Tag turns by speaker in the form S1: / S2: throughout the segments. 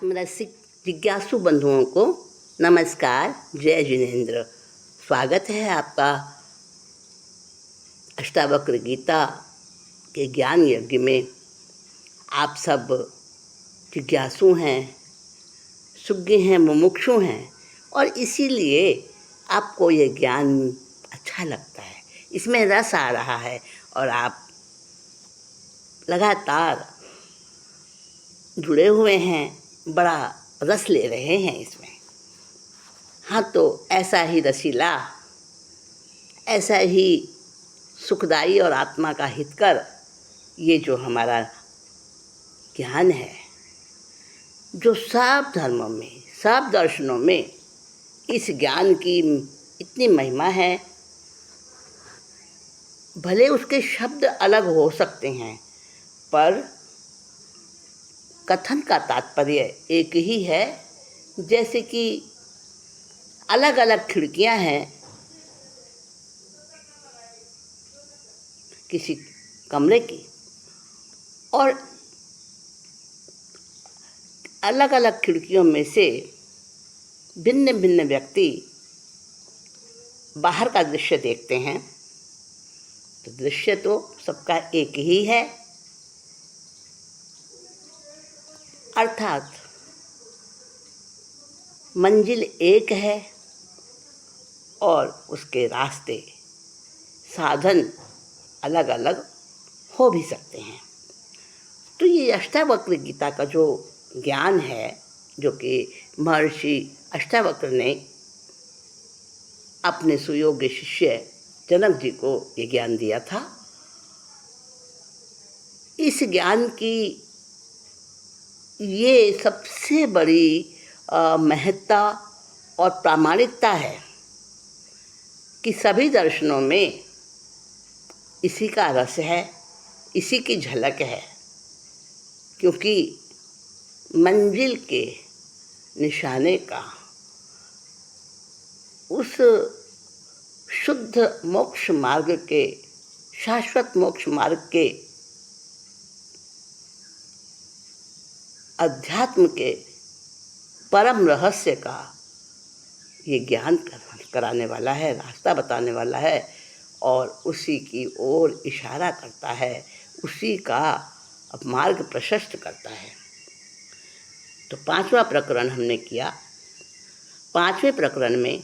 S1: आत्मरसिक जिज्ञासु बंधुओं को नमस्कार, जय जिनेन्द्र। स्वागत है आपका अष्टावक्र गीता के ज्ञान यज्ञ में। आप सब जिज्ञासु हैं, सुज्ञ हैं, मुमुक्षु हैं और इसीलिए आपको ये ज्ञान अच्छा लगता है, इसमें रस आ रहा है और आप लगातार जुड़े हुए हैं, बड़ा रस ले रहे हैं इसमें। हाँ, तो ऐसा ही रसीला, ऐसा ही सुखदायी और आत्मा का हितकर ये जो हमारा ज्ञान है, जो सब धर्मों में, सब दर्शनों में इस ज्ञान की इतनी महिमा है। भले उसके शब्द अलग हो सकते हैं, पर कथन का तात्पर्य एक ही है। जैसे कि अलग अलग खिड़कियां हैं किसी कमरे की, और अलग अलग खिड़कियों में से भिन्न भिन्न व्यक्ति बाहर का दृश्य देखते हैं, तो दृश्य तो सबका एक ही है। अर्थात मंजिल एक है और उसके रास्ते, साधन अलग अलग हो भी सकते हैं। तो ये अष्टावक्र गीता का जो ज्ञान है, जो कि महर्षि अष्टावक्र ने अपने सुयोग्य शिष्य जनक जी को ये ज्ञान दिया था, इस ज्ञान की ये सबसे बड़ी महत्ता और प्रामाणिकता है कि सभी दर्शनों में इसी का रस है, इसी की झलक है। क्योंकि मंजिल के निशाने का, उस शुद्ध मोक्ष मार्ग के, शाश्वत मोक्ष मार्ग के, अध्यात्म के परम रहस्य का ये ज्ञान कराने वाला है, रास्ता बताने वाला है और उसी की ओर इशारा करता है, उसी का मार्ग प्रशस्त करता है। तो 5वां प्रकरण हमने किया। 5वें प्रकरण में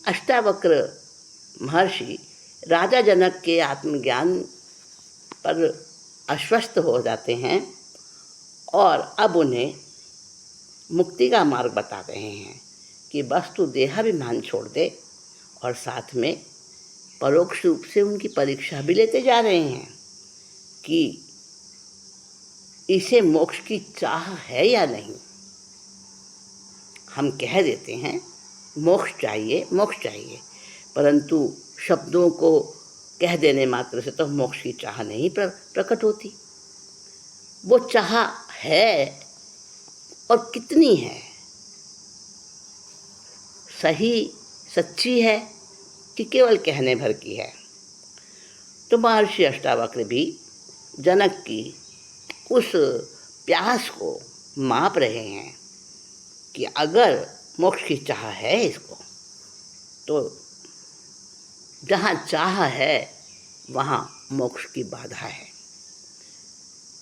S1: अष्टावक्र महर्षि राजा जनक के आत्मज्ञान पर आश्वस्त हो जाते हैं और अब उन्हें मुक्ति का मार्ग बता रहे हैं कि वस्तु देहाभिमान छोड़ दे, और साथ में परोक्ष रूप से उनकी परीक्षा भी लेते जा रहे हैं कि इसे मोक्ष की चाह है या नहीं। हम कह देते हैं मोक्ष चाहिए, मोक्ष चाहिए, परंतु शब्दों को कह देने मात्र से तो मोक्ष की चाह नहीं प्रकट होती। वो चाह है और कितनी है, सही सच्ची है कि केवल कहने भर की है। तो महर्षि अष्टावक्र भी जनक की उस प्यास को माप रहे हैं कि अगर मोक्ष की चाह है इसको, तो जहाँ चाह है वहाँ मोक्ष की बाधा है।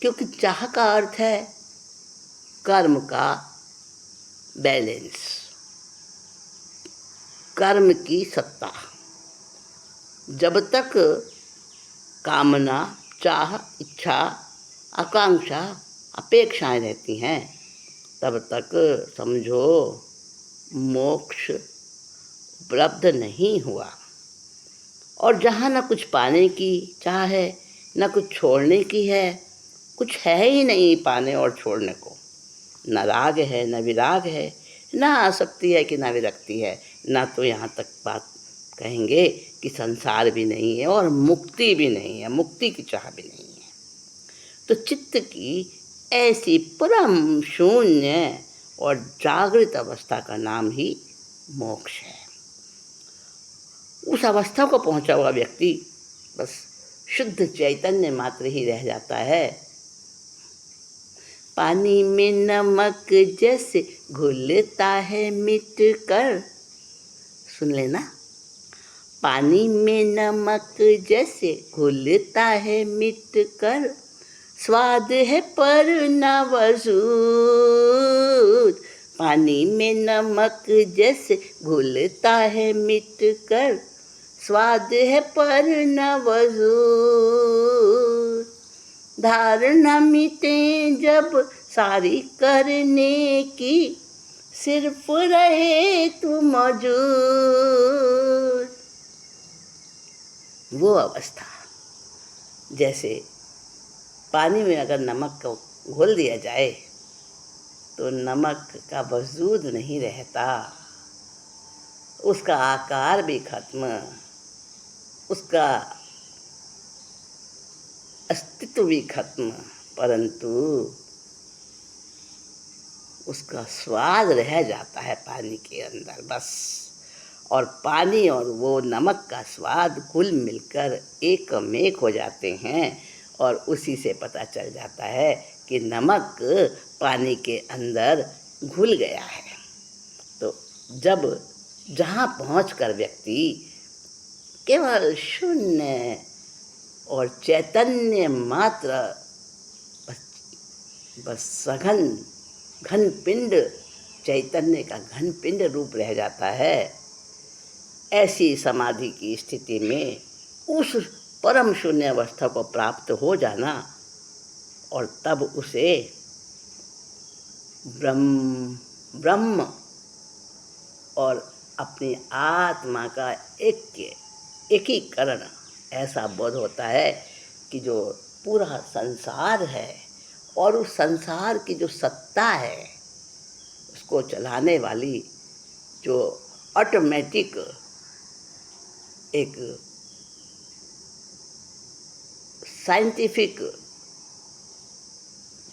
S1: क्योंकि चाह का अर्थ है कर्म का बैलेंस, कर्म की सत्ता। जब तक कामना, चाह, इच्छा, आकांक्षा, अपेक्षाएं रहती हैं, तब तक समझो मोक्ष उपलब्ध नहीं हुआ। और जहाँ न कुछ पाने की चाह है, न कुछ छोड़ने की है, कुछ है ही नहीं पाने और छोड़ने को। न राग है, न विराग है, न आसक्ति है कि न विरक्ति है, न तो यहाँ तक बात कहेंगे कि संसार भी नहीं है और मुक्ति भी नहीं है, मुक्ति की चाह भी नहीं है। तो चित्त की ऐसी परम शून्य और जागृत अवस्था का नाम ही मोक्ष है। उस अवस्था को पहुँचा हुआ व्यक्ति बस शुद्ध चैतन्य मात्र ही रह जाता है। पानी में नमक जैसे घुलता है मिट कर। सुन लेना। पानी में नमक जैसे घुलता है मिट कर, स्वाद है पर न वजूद। पानी में नमक जैसे घुलता है मिट कर, स्वाद है पर न वजूद। धार न मिटे जब सारी करने की, सिर्फ रहे तू मौजूद। वो अवस्था जैसे पानी में अगर नमक को घोल दिया जाए तो नमक का वजूद नहीं रहता, उसका आकार भी खत्म, उसका अस्तित्व भी खत्म, परंतु उसका स्वाद रह जाता है पानी के अंदर बस। और पानी और वो नमक का स्वाद कुल मिलकर एकमेक हो जाते हैं और उसी से पता चल जाता है कि नमक पानी के अंदर घुल गया है। तो जब जहाँ पहुंचकर व्यक्ति केवल शून्य और चैतन्य मात्र बस सघन घन पिंड, चैतन्य का घन पिंड रूप रह जाता है, ऐसी समाधि की स्थिति में उस परम शून्य अवस्था को प्राप्त हो जाना और तब उसे ब्रह्म और अपनी आत्मा का एकीकरण ऐसा बोध होता है कि जो पूरा संसार है और उस संसार की जो सत्ता है उसको चलाने वाली जो ऑटोमेटिक एक साइंटिफिक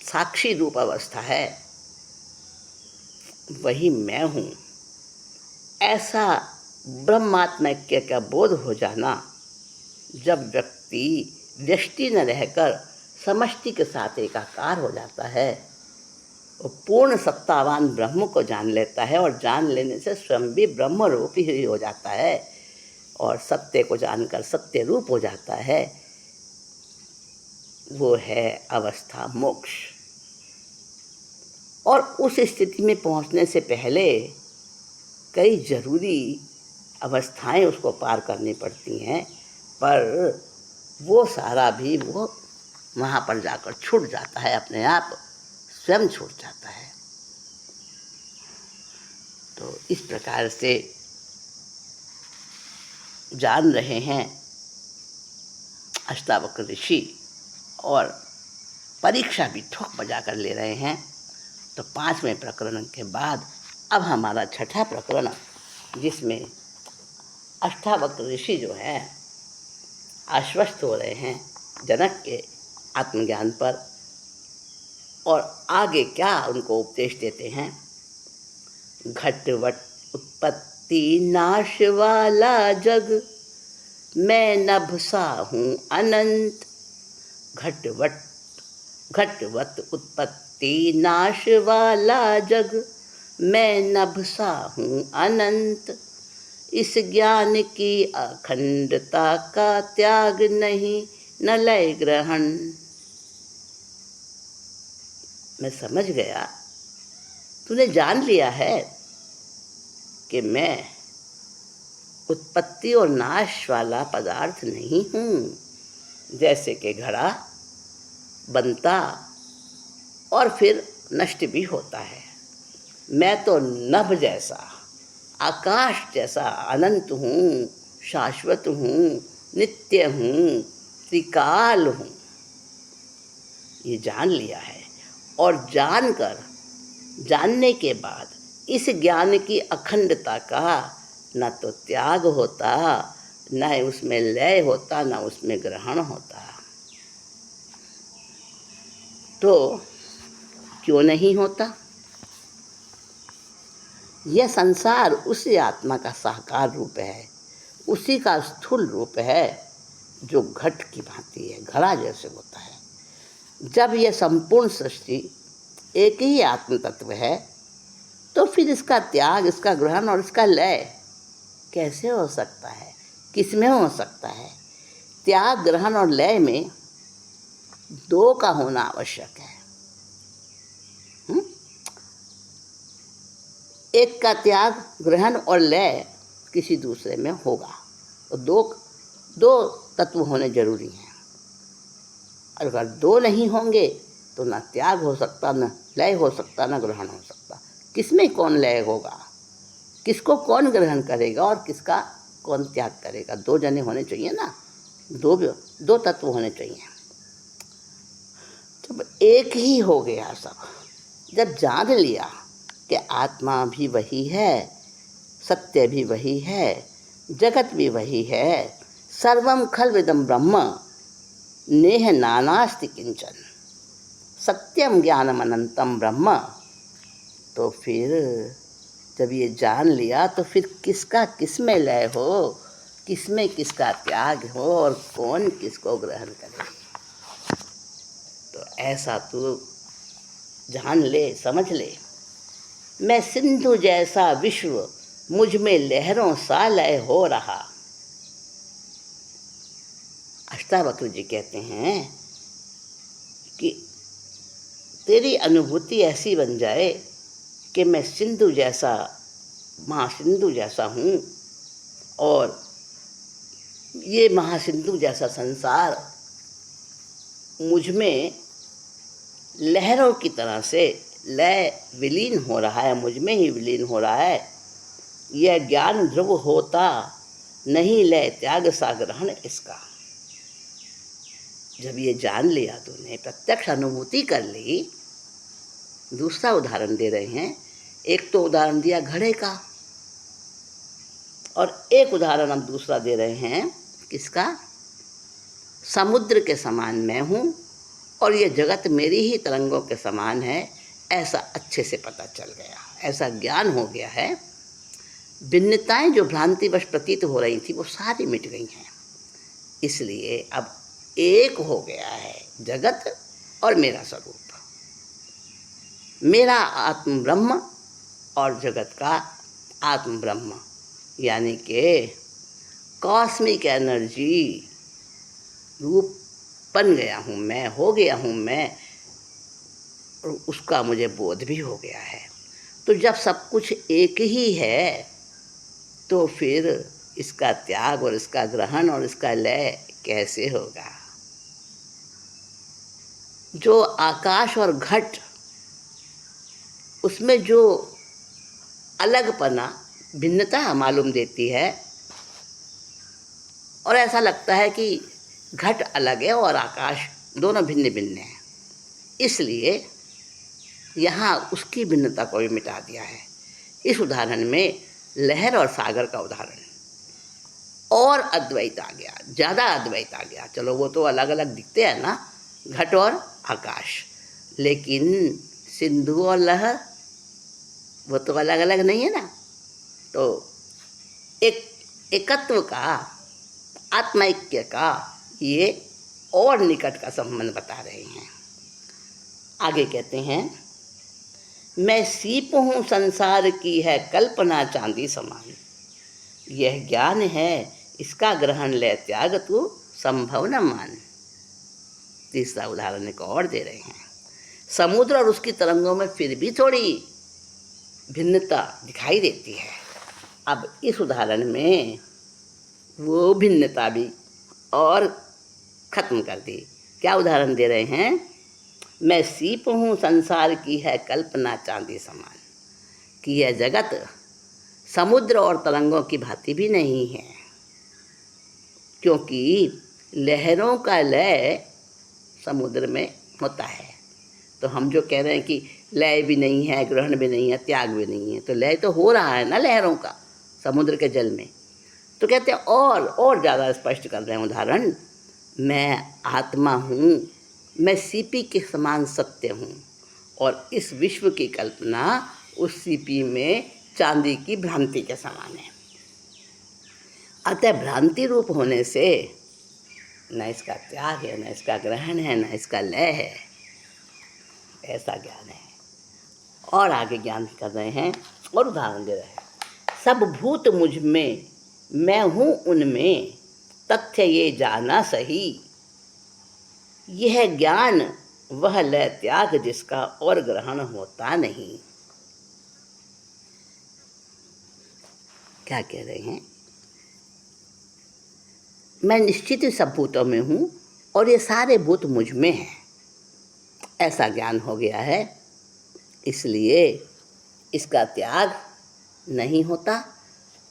S1: साक्षी रूप अवस्था है, वही मैं हूँ। ऐसा ब्रह्मात्मैक्य का बोध हो जाना जब व्यक्ति व्यष्टि न रहकर समष्टि के साथ एकाकार हो जाता है, वो पूर्ण सत्तावान ब्रह्म को जान लेता है और जान लेने से स्वयं भी ब्रह्म रूप ही हो जाता है और सत्य को जानकर सत्य रूप हो जाता है। वो है अवस्था मोक्ष। और उस स्थिति में पहुंचने से पहले कई जरूरी अवस्थाएं उसको पार करनी पड़ती हैं, पर वो सारा भी वो वहाँ पर जाकर छूट जाता है, अपने आप स्वयं छूट जाता है। तो इस प्रकार से जान रहे हैं अष्टावक्र ऋषि और परीक्षा भी ठोक बजा कर ले रहे हैं। तो 5वें प्रकरण के बाद अब हमारा 6ठा प्रकरण, जिसमें अष्टावक्र ऋषि जो हैं आश्वस्त हो रहे हैं जनक के आत्मज्ञान पर और आगे क्या उनको उपदेश देते हैं। घटवट उत्पत्ति नाश वाला जग, मैं नभ सा हूँ अनंत। घटवत उत्पत्ति नाश वाला जग, मैं नभ सा हूँ अनंत। इस ज्ञान की अखंडता का त्याग नहीं न लय ग्रहण। मैं समझ गया, तूने जान लिया है कि मैं उत्पत्ति और नाश वाला पदार्थ नहीं हूँ। जैसे कि घड़ा बनता और फिर नष्ट भी होता है, मैं तो नभ जैसा, आकाश जैसा अनंत हूँ, शाश्वत हूँ, नित्य हूँ, त्रिकाल हूँ। ये जान लिया है और जानने के बाद इस ज्ञान की अखंडता का न तो त्याग होता, न उसमें लय होता, न उसमें ग्रहण होता। तो क्यों नहीं होता? यह संसार उसी आत्मा का साकार रूप है, उसी का स्थूल रूप है जो घट की भांति है, घड़ा जैसे होता है। जब यह संपूर्ण सृष्टि एक ही आत्म तत्व है, तो फिर इसका त्याग, इसका ग्रहण और इसका लय कैसे हो सकता है, किसमें हो सकता है? त्याग, ग्रहण और लय में दो का होना आवश्यक है। एक का त्याग, ग्रहण और लय किसी दूसरे में होगा, तो दो तत्व होने जरूरी हैं। अगर दो नहीं होंगे तो ना त्याग हो सकता, न लय हो सकता, न ग्रहण हो सकता। किसमें कौन लय होगा, किसको कौन ग्रहण करेगा और किसका कौन त्याग करेगा? दो जने होने चाहिए ना, दो तत्व होने चाहिए। जब एक ही हो गया सब, जब जान लिया कि आत्मा भी वही है, सत्य भी वही है, जगत भी वही है, सर्वम खल्विदं ब्रह्म नेह नानास्ति किंचन, सत्यम ज्ञानम अनंतम ब्रह्म, तो फिर जब ये जान लिया तो फिर किसका किसमें लय हो, किसमें किसका त्याग हो और कौन किसको ग्रहण करे। तो ऐसा तू जान ले, समझ ले। मैं सिंधु जैसा विश्व, मुझ में लहरों सा लय हो रहा। अष्टावक्र जी कहते हैं कि तेरी अनुभूति ऐसी बन जाए कि मैं सिंधु जैसा, महासिंधु जैसा हूँ, और ये महासिंधु जैसा संसार मुझ में लहरों की तरह से लय विलीन हो रहा है, मुझ में ही विलीन हो रहा है। यह ज्ञान ध्रुव होता नहीं लय त्याग सा ग्रहण इसका। जब ये जान लिया तूने, प्रत्यक्ष अनुभूति कर ली। दूसरा उदाहरण दे रहे हैं। एक तो उदाहरण दिया घड़े का, और एक उदाहरण हम दूसरा दे रहे हैं किसका? समुद्र के समान मैं हूँ और ये जगत मेरी ही तरंगों के समान है, ऐसा अच्छे से पता चल गया, ऐसा ज्ञान हो गया है। भिन्नताएं जो भ्रांतिवश प्रतीत हो रही थी वो सारी मिट गई हैं। इसलिए अब एक हो गया है जगत और मेरा स्वरूप, मेरा आत्म ब्रह्म और जगत का आत्म ब्रह्म, यानी कि कॉस्मिक एनर्जी रूप बन गया हूँ मैं, हो गया हूँ मैं, और उसका मुझे बोध भी हो गया है। तो जब सब कुछ एक ही है तो फिर इसका त्याग और इसका ग्रहण और इसका लय कैसे होगा? जो आकाश और घट, उसमें जो अलगपना, भिन्नता मालूम देती है, और ऐसा लगता है कि घट अलग है और आकाश, दोनों भिन्न भिन्न हैं। इसलिए यहाँ उसकी भिन्नता को भी मिटा दिया है। इस उदाहरण में लहर और सागर का उदाहरण, और अद्वैत आ गया, ज़्यादा अद्वैत आ गया। चलो वो तो अलग अलग दिखते हैं ना, घट और आकाश, लेकिन सिंधु और लहर वो तो अलग अलग नहीं है ना। तो एक एकत्व का, आत्मैक्य का ये और निकट का संबंध बता रहे हैं। आगे कहते हैं, मैं सीप हूँ संसार की है कल्पना चांदी समान, यह ज्ञान है इसका ग्रहण ले त्याग तू संभव न मान। तीसरा उदाहरण एक और दे रहे हैं। समुद्र और उसकी तरंगों में फिर भी थोड़ी भिन्नता दिखाई देती है। अब इस उदाहरण में वो भिन्नता भी और खत्म कर दी। क्या उदाहरण दे रहे हैं? मैं सीप हूँ संसार की है कल्पना चांदी समान, कि यह जगत समुद्र और तरंगों की भांति भी नहीं है, क्योंकि लहरों का लय समुद्र में होता है। तो हम जो कह रहे हैं कि लय भी नहीं है, ग्रहण भी नहीं है, त्याग भी नहीं है, तो लय तो हो रहा है ना लहरों का समुद्र के जल में। तो कहते हैं और ज़्यादा स्पष्ट कर रहे हैं उदाहरण, मैं आत्मा हूँ, मैं सीपी के समान सत्य हूँ, और इस विश्व की कल्पना उस सीपी में चांदी की भ्रांति के समान है। अतः भ्रांति रूप होने से न इसका त्याग है, न इसका ग्रहण है, न इसका लय है, ऐसा ज्ञान है। और आगे ज्ञान कर रहे हैं और उदाहरण दे रहे हैं। सब भूत मुझ में, मैं हूँ उनमें, तथ्य ये जाना सही। यह ज्ञान वह लय त्याग जिसका और ग्रहण होता नहीं। क्या कह रहे हैं? मैं निश्चित ही सब भूतों में हूँ और ये सारे भूत मुझ में हैं, ऐसा ज्ञान हो गया है। इसलिए इसका त्याग नहीं होता,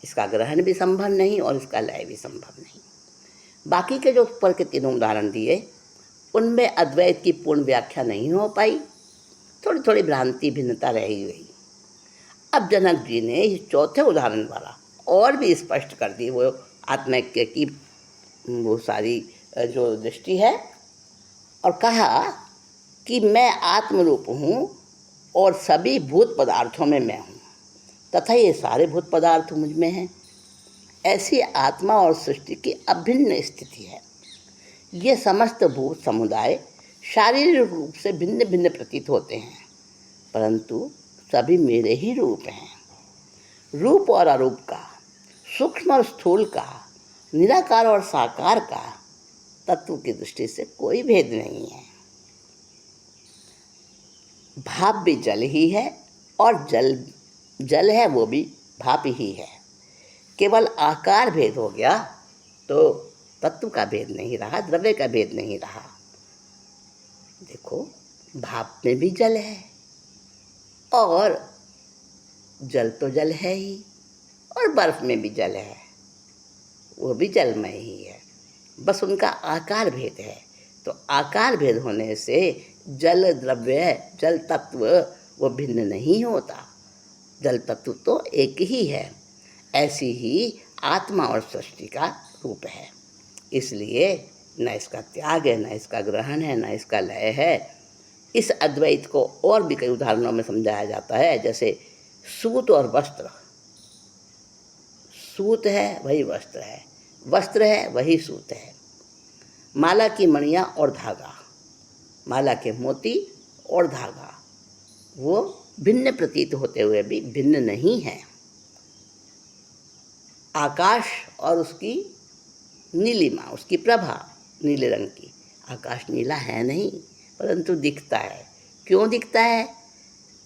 S1: इसका ग्रहण भी संभव नहीं और इसका लय भी संभव नहीं। बाकी के जो ऊपर के तीनों उदाहरण दिए उनमें अद्वैत की पूर्ण व्याख्या नहीं हो पाई, थोड़ी थोड़ी भ्रांति भिन्नता रह ही गई। अब जनक जी ने इस चौथे उदाहरण द्वारा और भी स्पष्ट कर दी वो आत्मैक्य की वो सारी जो दृष्टि है, और कहा कि मैं आत्मरूप हूँ और सभी भूत पदार्थों में मैं हूँ तथा ये सारे भूत पदार्थ मुझ में हैं। ऐसी आत्मा और सृष्टि की अभिन्न स्थिति है। ये समस्त भूत समुदाय शारीरिक रूप से भिन्न भिन्न प्रतीत होते हैं, परंतु सभी मेरे ही रूप हैं। रूप और अरूप का, सूक्ष्म और स्थूल का, निराकार और साकार का तत्व की दृष्टि से कोई भेद नहीं है। भाप भी जल ही है और जल है वो भी भाप ही है। केवल आकार भेद हो गया तो तत्व का भेद नहीं रहा, द्रव्य का भेद नहीं रहा। देखो, भाप में भी जल है और जल तो जल है ही, और बर्फ में भी जल है, वो भी जलमय ही है, बस उनका आकार भेद है। तो आकार भेद होने से जल द्रव्य, जल तत्व वो भिन्न नहीं होता, जल तत्व तो एक ही है। ऐसी ही आत्मा और सृष्टि का रूप है। इसलिए न इसका त्याग है, न इसका ग्रहण है, न इसका लय है। इस अद्वैत को और भी कई उदाहरणों में समझाया जाता है, जैसे सूत और वस्त्र। सूत है वही वस्त्र है, वस्त्र है वही सूत है। माला की मणियाँ और धागा, माला के मोती और धागा, वो भिन्न प्रतीत होते हुए भी भिन्न नहीं है। आकाश और उसकी नीलिमा, उसकी प्रभा नीले रंग की, आकाश नीला है नहीं परंतु दिखता है। क्यों दिखता है?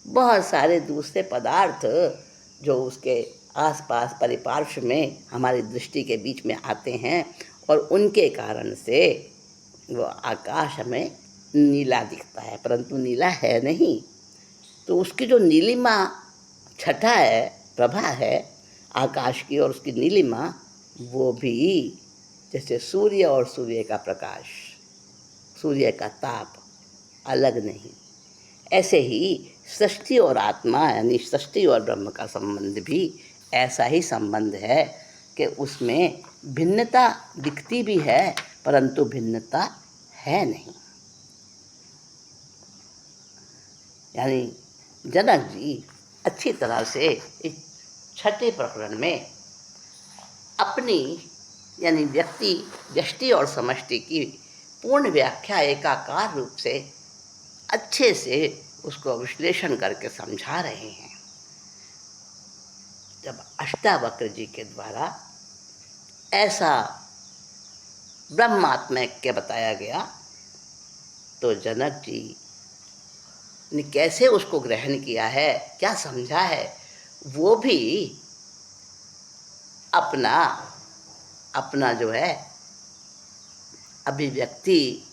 S1: बहुत सारे दूसरे पदार्थ जो उसके आसपास परिपार्श्व में हमारी दृष्टि के बीच में आते हैं और उनके कारण से वो आकाश हमें नीला दिखता है, परंतु नीला है नहीं। तो उसकी जो नीलिमा छटा है, प्रभा है आकाश की और उसकी नीलिमा, वो भी जैसे सूर्य और सूर्य का प्रकाश, सूर्य का ताप अलग नहीं, ऐसे ही सृष्टि और आत्मा यानी सृष्टि और ब्रह्म का संबंध भी ऐसा ही संबंध है कि उसमें भिन्नता दिखती भी है परंतु भिन्नता है नहीं। यानी जनक जी अच्छी तरह से इस छठे प्रकरण में अपनी यानी व्यक्ति, व्यष्टि और समष्टि की पूर्ण व्याख्या एकाकार रूप से अच्छे से उसको विश्लेषण करके समझा रहे हैं। जब अष्टावक्र जी के द्वारा ऐसा ब्रह्मात्मैक्य बताया गया तो जनक जी ने कैसे उसको ग्रहण किया है, क्या समझा है, वो भी अपना जो है अभिव्यक्ति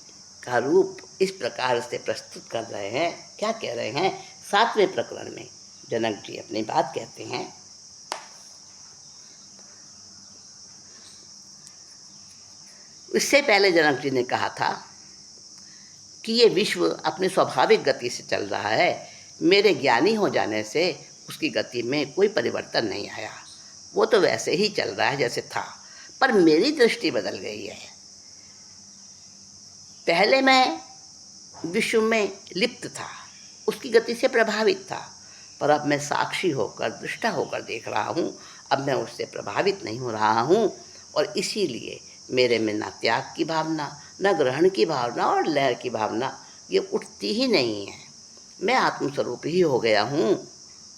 S1: का रूप इस प्रकार से प्रस्तुत कर रहे हैं। क्या कह रहे हैं? 7वें प्रकरण में जनक जी अपनी बात कहते हैं। इससे पहले जनक जी ने कहा था कि ये विश्व अपनी स्वाभाविक गति से चल रहा है, मेरे ज्ञानी हो जाने से उसकी गति में कोई परिवर्तन नहीं आया, वो तो वैसे ही चल रहा है जैसे था, पर मेरी दृष्टि बदल गई है। पहले मैं विश्व में लिप्त था, उसकी गति से प्रभावित था, पर अब मैं साक्षी होकर, दृष्टा होकर देख रहा हूँ। अब मैं उससे प्रभावित नहीं हो रहा हूँ और इसीलिए मेरे में न त्याग की भावना, न ग्रहण की भावना और लय की भावना ये उठती ही नहीं है। मैं आत्मस्वरूप ही हो गया हूँ।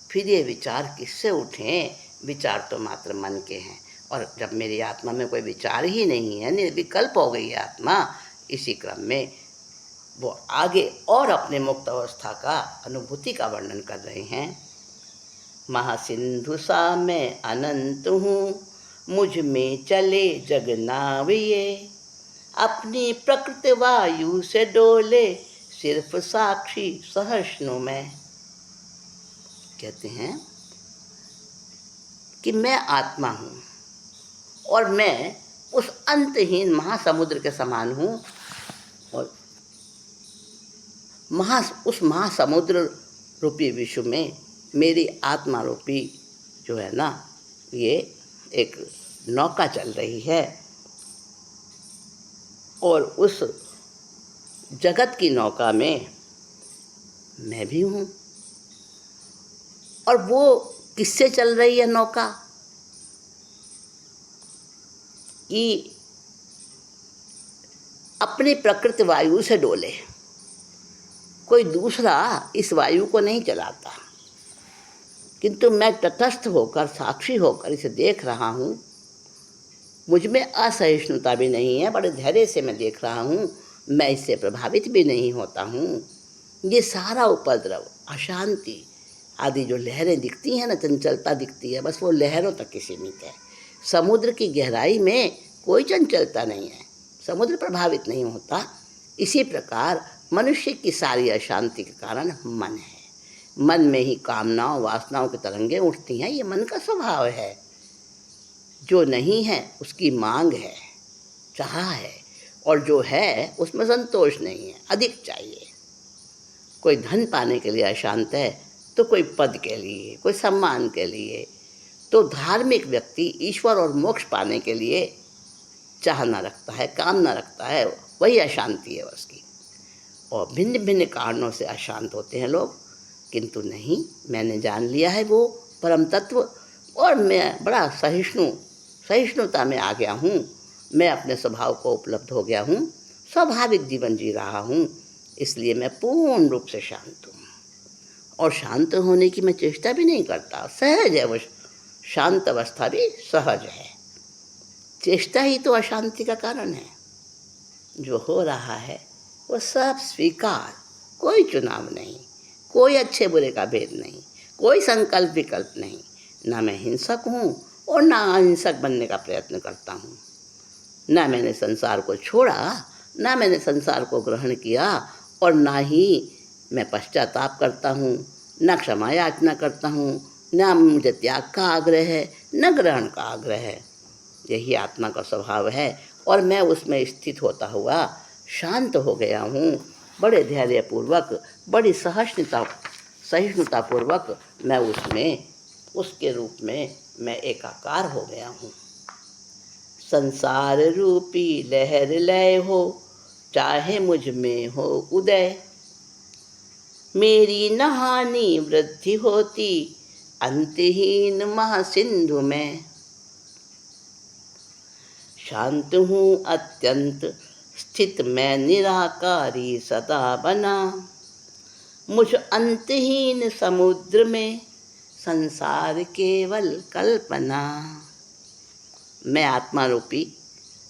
S1: फिर ये विचार किससे उठें? विचार तो मात्र मन के हैं, और जब मेरी आत्मा में कोई विचार ही नहीं है, निर्विकल्प हो गई है आत्मा, इसी क्रम में वो आगे और अपने मुक्त अवस्था का अनुभूति का वर्णन कर रहे हैं। महासिंधु सा मैं अनंत हूँ, मुझ में चले जग नाविये, अपनी प्रकृति वायु से डोले, सिर्फ साक्षी सहिष्णु में। कहते हैं कि मैं आत्मा हूँ और मैं उस अंतहीन महासमुद्र के समान हूँ, और उस महासमुद्र रूपी विश्व में मेरी आत्मा रूपी जो है ना, ये एक नौका चल रही है, और उस जगत की नौका में मैं भी हूँ। और वो किससे चल रही है नौका? कि अपनी प्रकृति वायु से डोले। कोई दूसरा इस वायु को नहीं चलाता, किंतु मैं तटस्थ होकर, साक्षी होकर इसे देख रहा हूँ। मुझ में असहिष्णुता भी नहीं है, बड़े धैर्य से मैं देख रहा हूँ, मैं इससे प्रभावित भी नहीं होता हूँ। ये सारा उपद्रव, अशांति आदि जो लहरें दिखती हैं ना, चंचलता दिखती है, बस वो लहरों तक ही सीमित है। समुद्र की गहराई में कोई चंचलता नहीं है, समुद्र प्रभावित नहीं होता। इसी प्रकार मनुष्य की सारी अशांति के कारण मन है। मन में ही कामनाओं वासनाओं की तरंगें उठती हैं, ये मन का स्वभाव है। जो नहीं है उसकी मांग है, चाह है, और जो है उसमें संतोष नहीं है, अधिक चाहिए। कोई धन पाने के लिए अशांत है, तो कोई पद के लिए, कोई सम्मान के लिए। तो धार्मिक व्यक्ति ईश्वर और मोक्ष पाने के लिए चाहना रखता है, कामना रखता है, वही अशांति है उसकी। और भिन्न भिन्न कारणों से अशांत होते हैं लोग, किंतु नहीं, मैंने जान लिया है वो परम तत्व, और मैं बड़ा सहिष्णुता में आ गया हूँ। मैं अपने स्वभाव को उपलब्ध हो गया हूँ, स्वाभाविक जीवन जी रहा हूँ, इसलिए मैं पूर्ण रूप से शांत हूँ। और शांत होने की मैं चेष्टा भी नहीं करता, सहज है वो शांत अवस्था भी सहज है। चेष्टा ही तो अशांति का कारण है। जो हो रहा है वो सब स्वीकार, कोई चुनाव नहीं, कोई अच्छे बुरे का भेद नहीं, कोई संकल्प विकल्प नहीं। ना मैं हिंसक हूँ और ना अहिंसक बनने का प्रयत्न करता हूँ। ना मैंने संसार को छोड़ा, ना मैंने संसार को ग्रहण किया, और ना ही मैं पश्चाताप करता हूँ, न क्षमा याचना करता हूँ, न मुझे त्याग का आग्रह है, न ग्रहण का आग्रह है। यही आत्मा का स्वभाव है, और मैं उसमें स्थित होता हुआ शांत हो गया हूँ। बड़े धैर्यपूर्वक, बड़ी सहिष्णुतापूर्वक मैं उसमें, उसके रूप में मैं एकाकार हो गया हूँ। संसार रूपी लहर लय हो, चाहे मुझ में हो उदय, मेरी नहानी वृद्धि होती, अंतहीन महासिंधु में। शांत हूँ अत्यंत स्थित मैं निराकारी सदा बना, मुझ अंतहीन समुद्र में संसार केवल कल्पना। मैं आत्मा रूपी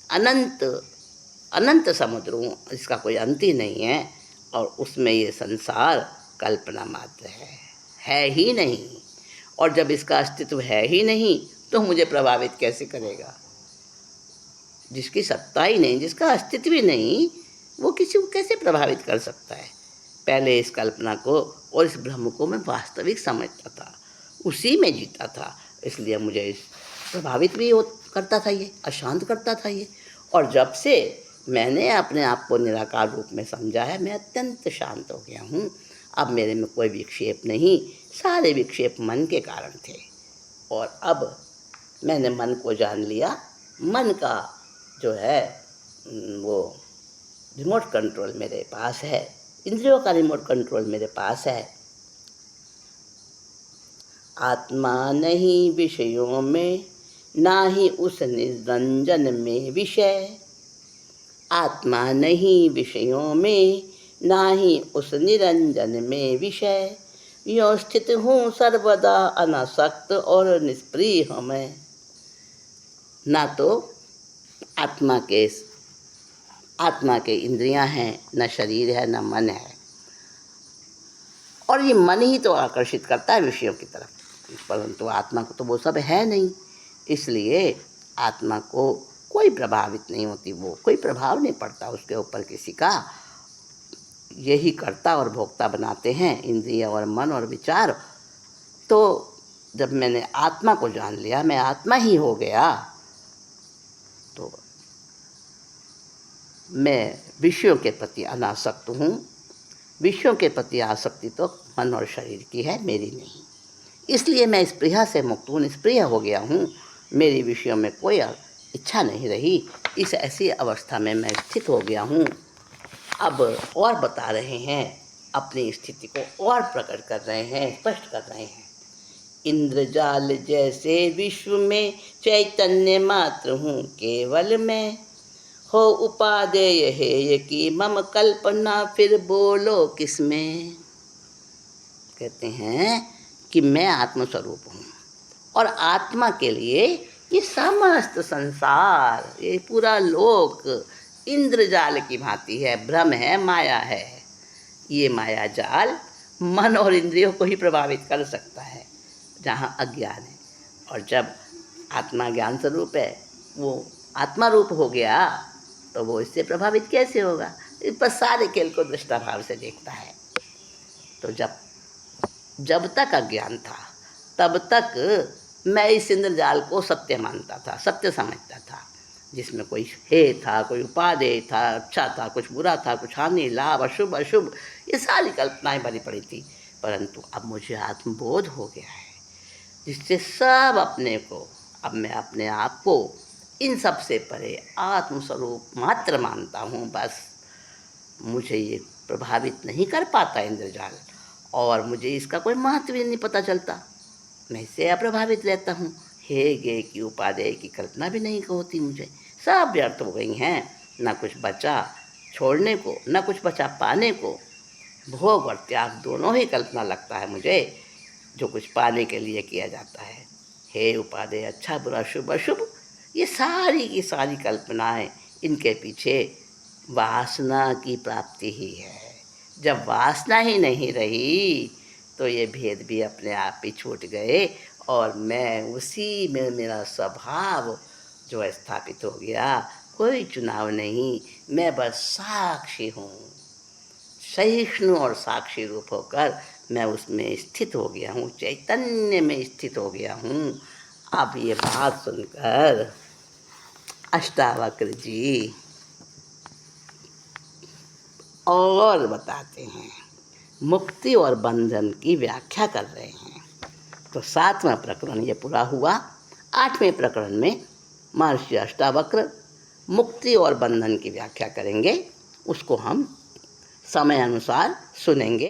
S1: अनंत समुद्र हूँ, इसका कोई अंत ही नहीं है, और उसमें ये संसार कल्पना मात्र है ही नहीं। और जब इसका अस्तित्व है ही नहीं, तो मुझे प्रभावित कैसे करेगा? जिसकी सत्ता ही नहीं, जिसका अस्तित्व ही नहीं, वो किसी को कैसे प्रभावित कर सकता है? पहले इस कल्पना को और इस भ्रम को मैं वास्तविक समझता था, उसी में जीता था, इसलिए मुझे इस प्रभावित भी करता था, ये अशांत करता था ये। और जब से मैंने अपने आप को निराकार रूप में समझा है, मैं अत्यंत शांत हो गया हूँ। अब मेरे में कोई विक्षेप नहीं, सारे विक्षेप मन के कारण थे, और अब मैंने मन को जान लिया। मन का जो है वो रिमोट कंट्रोल मेरे पास है, इंद्रियों का रिमोट कंट्रोल मेरे पास है। आत्मा नहीं विषयों में, ना ही उस निरंजन में विषय। आत्मा नहीं विषयों में, नाही उस निरंजन में विषय, यों स्थित हूँ सर्वदा अनासक्त और निष्प्रिय मैं। ना तो आत्मा के इंद्रियां हैं, न शरीर है, न मन है, और ये मन ही तो आकर्षित करता है विषयों की तरफ, परंतु आत्मा को तो वो सब है नहीं। इसलिए आत्मा को कोई प्रभावित नहीं होती, वो कोई प्रभाव नहीं पड़ता उसके ऊपर किसी का। यही कर्ता और भोक्ता बनाते हैं इंद्रिय और मन और विचार। तो जब मैंने आत्मा को जान लिया, मैं आत्मा ही हो गया, तो मैं विषयों के प्रति अनासक्त हूँ। विषयों के प्रति आसक्ति तो मन और शरीर की है, मेरी नहीं। इसलिए मैं स्पृहा से मुक्त हूँ, निष्प्रिय हो गया हूँ। मेरी विषयों में कोई इच्छा नहीं रही। इस ऐसी अवस्था में मैं स्थित हो गया हूँ। अब और बता रहे हैं, अपनी स्थिति को और प्रकट कर रहे हैं, स्पष्ट कर रहे हैं। इंद्रजाल जैसे विश्व में चैतन्य मात्र हूँ केवल मैं, हो उपादेय हेय की मम कल्पना, फिर बोलो किसमें। कहते हैं कि मैं आत्मस्वरूप हूँ और आत्मा के लिए ये समस्त संसार, ये पूरा लोक इंद्रजाल की भांति है, भ्रम है, माया है। ये माया जाल मन और इंद्रियों को ही प्रभावित कर सकता है जहाँ अज्ञान है। और जब आत्मा ज्ञान स्वरूप है, वो आत्मा रूप हो गया, तो वो इससे प्रभावित कैसे होगा? इस पर सारे खेल को दृष्टाभाव से देखता है। तो जब तक अज्ञान था, तब तक मैं इस इंद्रजाल को सत्य मानता था, सत्य समझता था, जिसमें कोई हे था, कोई उपादेय था, अच्छा था, कुछ बुरा था, कुछ हानि, लाभ, अशुभ अशुभ, ये सारी कल्पनाएं भरी पड़ी थी। परंतु अब मुझे आत्मबोध हो गया है, जिससे सब अब मैं अपने आप को इन सब से परे आत्मस्वरूप मात्र मानता हूँ। बस मुझे ये प्रभावित नहीं कर पाता इंद्रजाल, और मुझे इसका कोई महत्व ही नहीं पता चलता। मैं इससे अप्रभावित रहता हूँ। हे गे की उपादेय की कल्पना भी नहीं होती मुझे, सब व्यर्थ हो गई हैं। ना कुछ बचा छोड़ने को, ना कुछ बचा पाने को। भोग और त्याग दोनों ही कल्पना लगता है मुझे, जो कुछ पाने के लिए किया जाता है। हे उपादेय, अच्छा बुरा शुभ अशुभ, ये सारी की सारी कल्पनाएं, इनके पीछे वासना की प्राप्ति ही है। जब वासना ही नहीं रही, तो ये भेद भी अपने आप ही छूट गए, और मैं उसी में मेरा स्वभाव जो स्थापित हो गया। कोई चुनाव नहीं, मैं बस साक्षी हूँ। सहिष्णु और साक्षी रूप होकर मैं उसमें स्थित हो गया हूँ, चैतन्य में स्थित हो गया हूँ। अब ये बात सुनकर अष्टावक्र जी और बताते हैं, मुक्ति और बंधन की व्याख्या कर रहे हैं। तो 7वां प्रकरण ये पूरा हुआ। 8वें प्रकरण में महर्षि अष्टावक्र मुक्ति और बंधन की व्याख्या करेंगे। उसको हम समय अनुसार सुनेंगे।